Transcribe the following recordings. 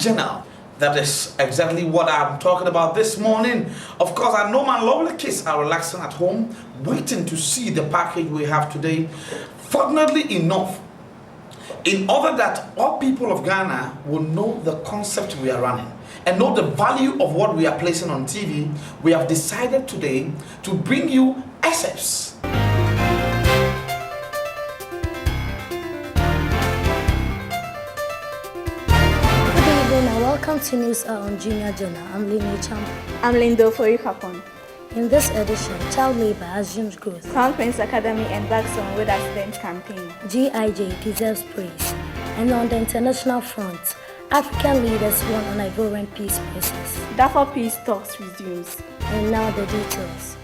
Journal. That is exactly what I'm talking about this morning. Of course, I know my lovely kids are relaxing at home, waiting to see the package we have today. Fortunately enough, in order that all people of Ghana will know the concept we are running and know the value of what we are placing on TV, we have decided today to bring you excerpts. Welcome to News Hour on Junior Journal. I'm Lina Champ. I'm Lindo Forikapon. In this edition, child labor assumes growth. Crown Prince Academy embarks on Road Accident Campaign. GIJ deserves praise. And on the international front, African leaders won on Ivorian peace process. Darfur peace talks resumes. And now the details.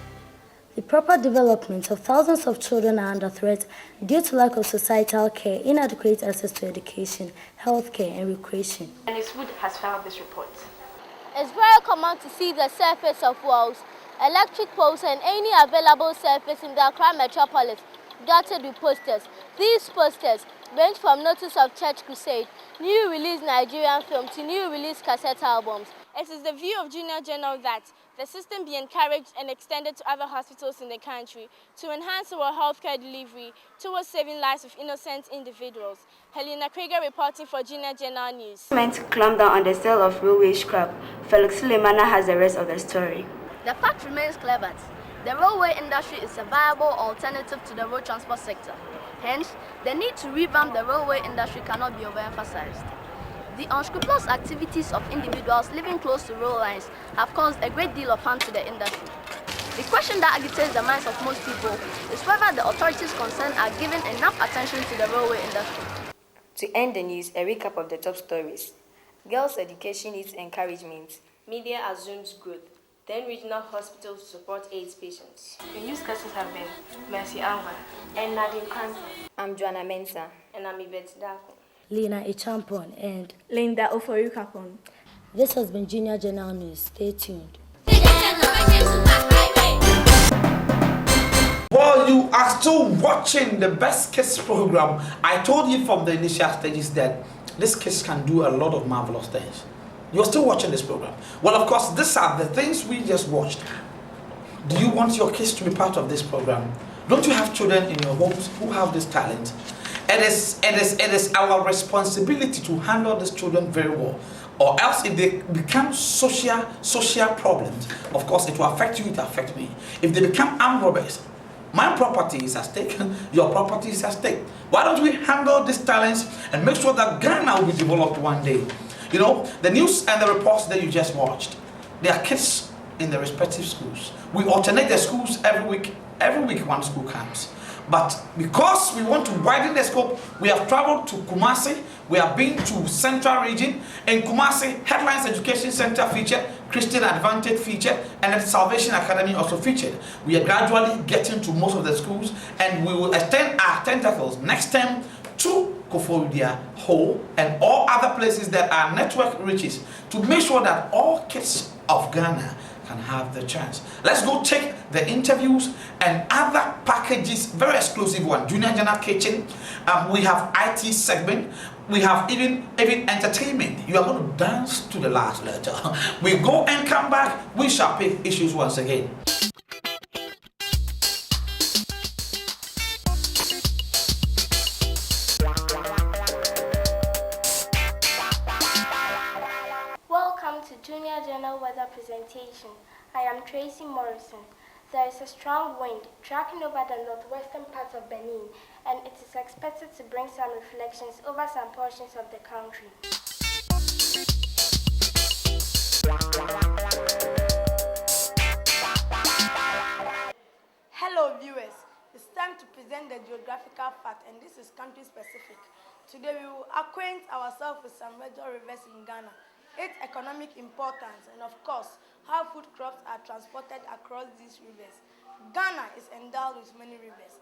The proper development of thousands of children are under threat due to lack of societal care, inadequate access to education, healthcare, and recreation. And his food has filed this report. It's very common to see the surface of walls, electric poles, and any available surface in the Accra metropolis dotted with posters. These posters range from notice of church crusade, new release Nigerian film to new release cassette albums. It is the view of Junior Journal that the system be encouraged and extended to other hospitals in the country to enhance our healthcare delivery towards saving lives of innocent individuals. Helena Krieger reporting for Junior Journal News. Meant to clamp down on the sale of railway scrap. Felix Suleimana has the rest of the story. The fact remains clear that the railway industry is a viable alternative to the road transport sector. Hence, the need to revamp the railway industry cannot be overemphasized. The unscrupulous activities of individuals living close to rail lines have caused a great deal of harm to the industry. The question that agitates the minds of most people is whether the authorities concerned are giving enough attention to the railway industry. To end the news, a recap of the top stories. Girls' education needs encouragement. Media assumes growth. 10 regional hospitals support AIDS patients. The newscasters have been Mercy Anwa and Nadine Kanto. I'm Joanna Mensah. And I'm Yvette Dako. Lina Echampon and Linda Oforikapon. This has been Junior Journal News. Stay tuned. While you are still watching the Best Kids program, I told you from the initial stages that this kids can do a lot of marvelous things. You're still watching this program. Well, of course, these are the things we just watched. Do you want your kids to be part of this program? Don't you have children in your homes who have this talent? It is our responsibility to handle these children very well. Or else if they become social problems, of course it will affect you, it will affect me. If they become armed robbers, my property is at stake, your property is at stake. Why don't we handle these talents and make sure that Ghana will be developed one day? You know, the news and the reports that you just watched, there are kids in the respective schools. We alternate the schools every week one school comes. But because we want to widen the scope, we have traveled to Kumasi, we have been to Central Region. In Kumasi, Headlines Education Center featured, Christian Advantage featured, and the Salvation Academy also featured. We are gradually getting to most of the schools, and we will extend our tentacles next time to Koforidua, Ho, and all other places that are network reaches to make sure that all kids of Ghana can have the chance. Let's go check the interviews and other packages, very exclusive one. Junior Journal Kitchen, we have IT segment, we have even entertainment. You are going to dance to the last letter. We go and come back, we shall pick issues once again. Welcome to Junior Journal Weather Presentation. I am Tracy Morrison. There is a strong wind tracking over the northwestern part of Benin, and it is expected to bring some reflections over some portions of the country. Hello viewers, it's time to present the geographical fact, and this is country specific. Today we will acquaint ourselves with some major rivers in Ghana, its economic importance, and of course, how food crops are transported across these rivers. Ghana is endowed with many rivers.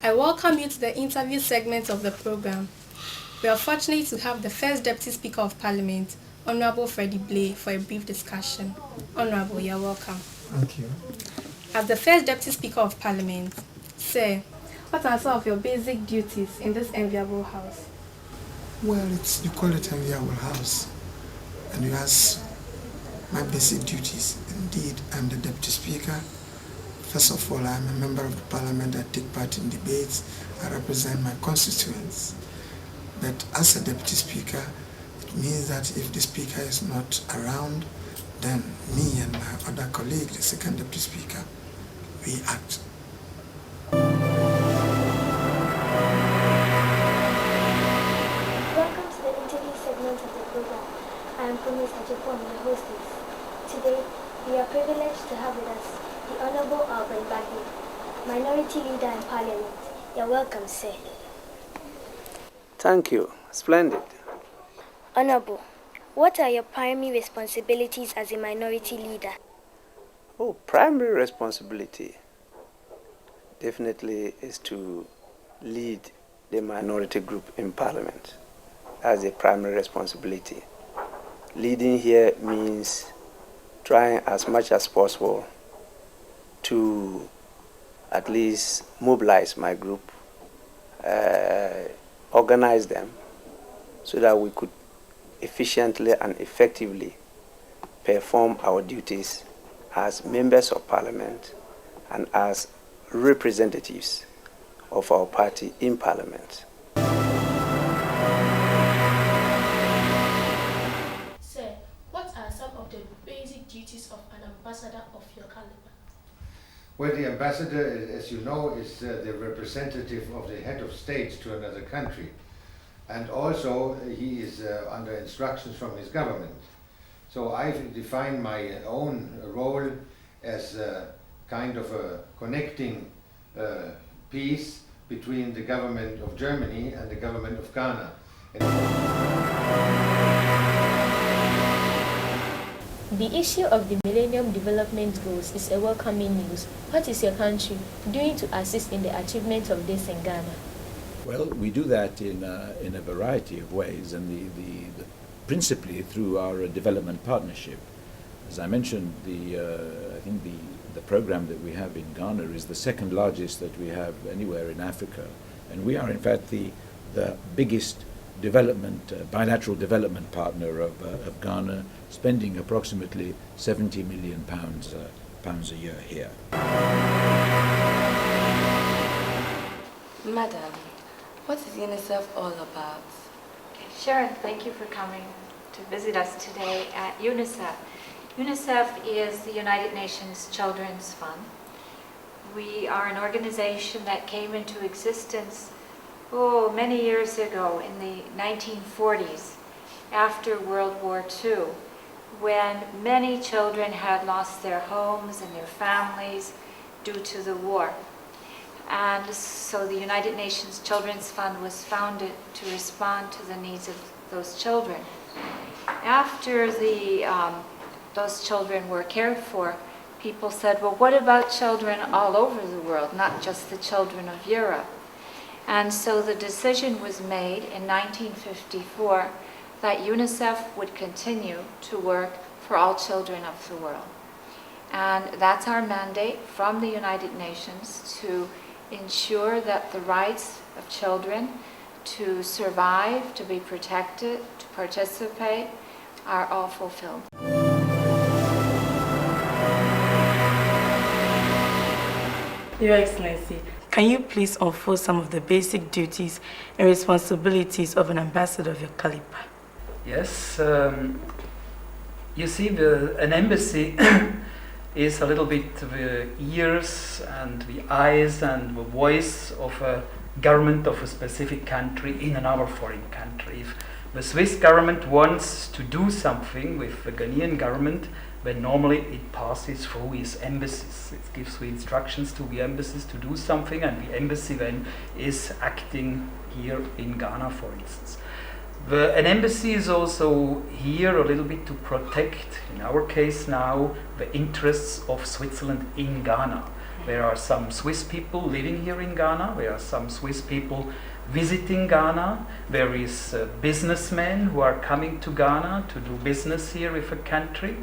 I welcome you to the interview segment of the program. We are fortunate to have the first Deputy Speaker of Parliament, Honorable Freddie Blay, for a brief discussion. Honorable, you are welcome. Thank you. As the first Deputy Speaker of Parliament, Sir, What are some of your basic duties in this enviable house? Well, you call it enviable house. And you ask my basic duties. Indeed, I'm the Deputy Speaker. First of all, I'm a member of the Parliament. I take part in debates. I represent my constituents. But as a Deputy Speaker, it means that if the Speaker is not around, then me and my other colleague, the second Deputy Speaker, we act. Welcome to the interview segment of the program. I am Kumi, your hostess. Today, we are privileged to have with us the Honorable Alban Bagby, Minority Leader in Parliament. You're welcome, sir. Thank you. Splendid. Honorable, what are your primary responsibilities as a minority leader? Oh, primary responsibility definitely is to lead the minority group in Parliament. As a primary responsibility. Leading here means trying as much as possible to at least mobilize my group, organize them so that we could efficiently and effectively perform our duties as members of Parliament and as representatives of our party in Parliament. Sir, what are some of the basic duties of an ambassador of your caliber? Well, the ambassador, as you know, is the representative of the head of state to another country. And also, he is under instructions from his government. So I've defined my own role as a kind of a connecting piece between the government of Germany and the government of Ghana. The issue of the Millennium Development Goals is a welcoming news. What is your country doing to assist in the achievement of this in Ghana? Well, we do that in a variety of ways, and principally through our development partnership. As I mentioned, I think the program that we have in Ghana is the second largest that we have anywhere in Africa, and we are in fact the biggest bilateral development partner of Ghana, spending approximately £70 million a year here. Madam, what is UNICEF all about? Sharon, thank you for coming to visit us today at UNICEF. UNICEF is the United Nations Children's Fund. We are an organization that came into existence many years ago in the 1940s, after World War II, when many children had lost their homes and their families due to the war. And so the United Nations Children's Fund was founded to respond to the needs of those children. After those children were cared for, people said, well, what about children all over the world, not just the children of Europe? And so the decision was made in 1954 that UNICEF would continue to work for all children of the world. And that's our mandate from the United Nations, to ensure that the rights of children to survive, to be protected, to participate, are all fulfilled. Your Excellency, can you please unfold some of the basic duties and responsibilities of an ambassador of your caliber? Yes, you see, an embassy is a little bit the ears and the eyes and the voice of a government of a specific country in another foreign country. If the Swiss government wants to do something with the Ghanaian government, then normally it passes through its embassies. It gives the instructions to the embassies to do something, and the embassy then is acting here in Ghana, for instance. An embassy is also here a little bit to protect, in our case now, the interests of Switzerland in Ghana. There are some Swiss people living here in Ghana, there are some Swiss people visiting Ghana, there is businessmen who are coming to Ghana to do business here with a country.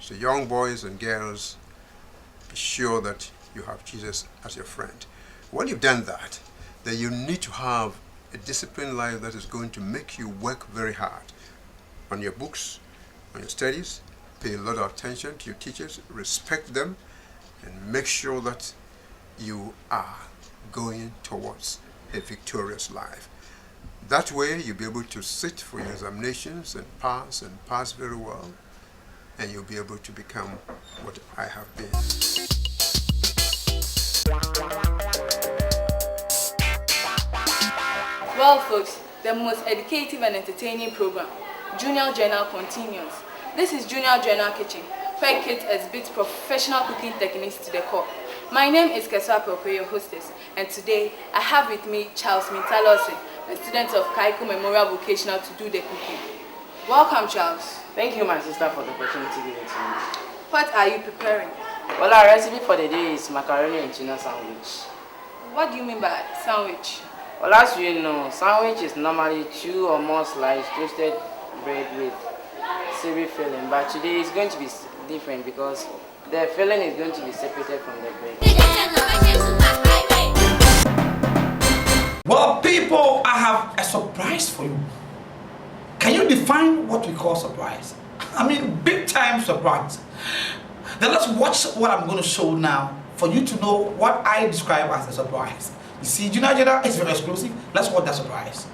So young boys and girls, be sure that you have Jesus as your friend. When you've done that, then you need to have a disciplined life that is going to make you work very hard on your books, on your studies, pay a lot of attention to your teachers, respect them, and make sure that you are going towards a victorious life. That way, you'll be able to sit for your examinations and pass very well, and you'll be able to become what I have been. Well, folks, the most educative and entertaining program, Junior Journal, continues. This is Junior Journal Kitchen, where kids exhibit professional cooking techniques to the core. My name is Keswa Popo, your hostess, and today I have with me Charles Mintalose, a student of Kaiko Memorial Vocational, to do the cooking. Welcome, Charles. Thank you, my sister, for the opportunity given to me. What are you preparing? Well, our recipe for the day is macaroni and tuna sandwich. What do you mean by sandwich? Well, as you know, sandwich is normally 2 or more sliced toasted bread with savory filling, but today it's going to be different because the filling is going to be separated from the bread. Well, people, I have a surprise for you. Can you define what we call surprise? I mean, big time surprise. Then let's watch what I'm going to show now for you to know what I describe as a surprise. You see, Junior Journal is very exclusive. Let's watch that surprise.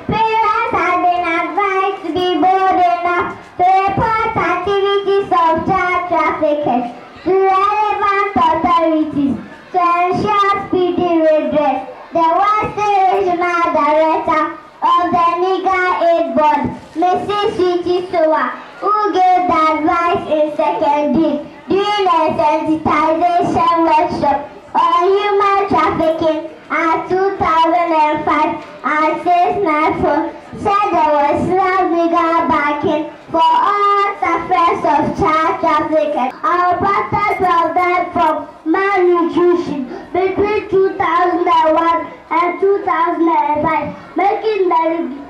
Parents have been advised to be bold enough to report activities of child traffickers to relevant authorities to ensure speedy redress. The Western Regional Director of the Nigger Aid Board, Mrs. Sweetie Sowa, who gave the advice in second day during a sensitization workshop on human trafficking at 2005 at 694, said there was no legal backing for all sufferers of child trafficking. Our reporters were died from malnutrition between 2001 and 2005, making the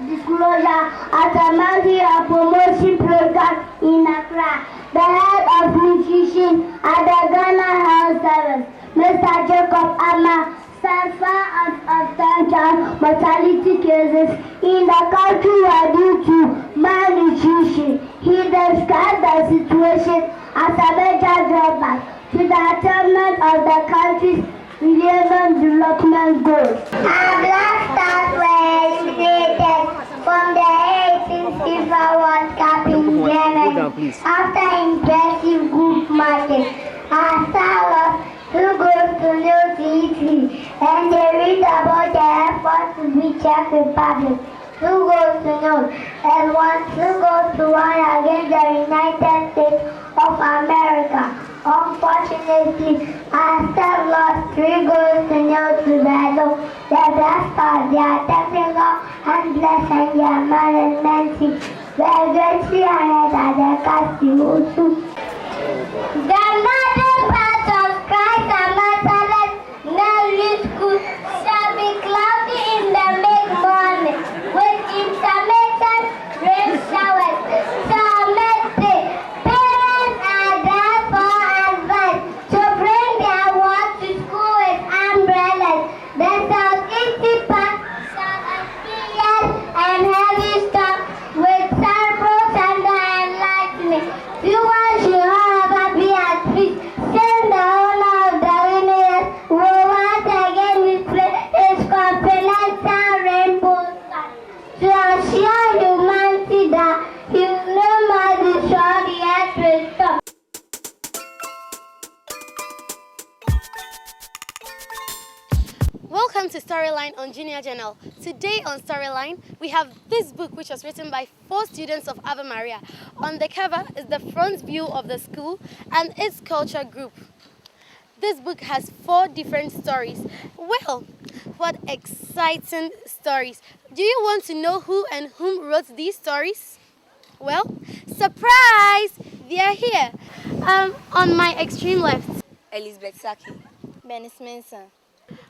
disclosure at a multi-year promotion program in Accra. The head of nutrition at the Ghana Health Service, Mr. Jacob Ama, said far of 10 child mortality cases in the country were due to malnutrition. He described the situation as a major drawback to the attainment of the country's Millennium Development Goals. Our black stars were eliminated from the 18th FIFA World Cup in Germany after impressive group matches. Our star was 2 goals to 0 to Italy, and they read about the effort to beat Czech Republic 2 goals to 0, and 2 goals to 1 against the United States of America. Unfortunately, our staff lost 3 goals to 0 to Brazil. The Black Stars, their technical handlers and their management team were greatly honored at the casting. The northern part of Christ and Nazareth Nursery School shall be cloudy in the mid-morning with intermittent rain showers. So parents are therefore advised to bring their work to school with umbrellas. The southeastern part shall experience and heavy storm with several thunder and lightning. Viewers should however be at peace, since the owner of the universe will once again display his confidential rainbow sun to assure humanity that he will no more destroy the earth with storm. Welcome to Storyline on Junior Journal. Today on Storyline, we have this book which was written by 4 students of Ave Maria. On the cover is the front view of the school and its culture group. This book has 4 different stories. Well, what exciting stories. Do you want to know who and whom wrote these stories? Well, surprise! They are here. On my extreme left, Elizabeth Saki. Benny Smenson.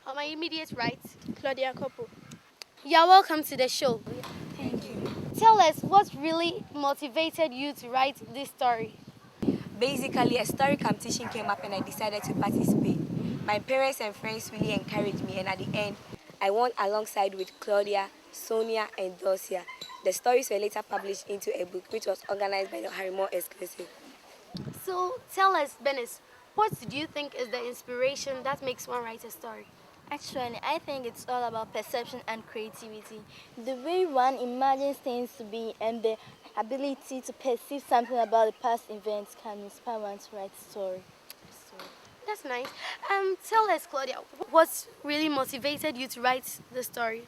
On my immediate right, Claudia Kopo. You're welcome to the show. Thank you. Tell us what really motivated you to write this story. Basically, a story competition came up and I decided to participate. My parents and friends really encouraged me, and at the end, I won alongside with Claudia, Sonia, and Dorcia. The stories were later published into a book which was organized by the Harimo Exclusive. So tell us, Benis, what do you think is the inspiration that makes one write a story? Actually, I think it's all about perception and creativity. The way one imagines things to be and the ability to perceive something about the past events can inspire one to write a story. That's nice. Tell us, Claudia, what really motivated you to write the story?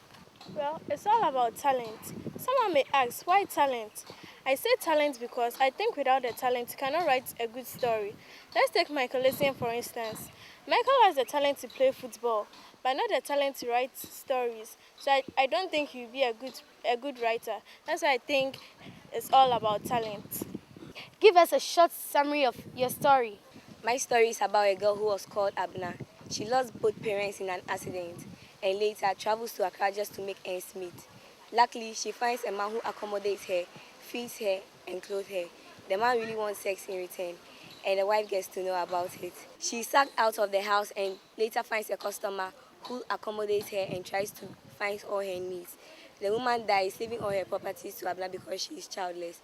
Well, it's all about talent. Someone may ask, why talent? I say talent because I think without the talent, you cannot write a good story. Let's take Michael Essien, for instance. Michael has the talent to play football, but not the talent to write stories. So I don't think he'll be a good writer. That's why I think it's all about talent. Give us a short summary of your story. My story is about a girl who was called Abna. She lost both parents in an accident and later travels to Accra just to make ends meet. Luckily, she finds a man who accommodates her, feeds her, and clothes her. The man really wants sex in return, and the wife gets to know about it. She's sacked out of the house and later finds a customer who accommodates her and tries to find all her needs. The woman dies, leaving all her properties to Abna because she is childless.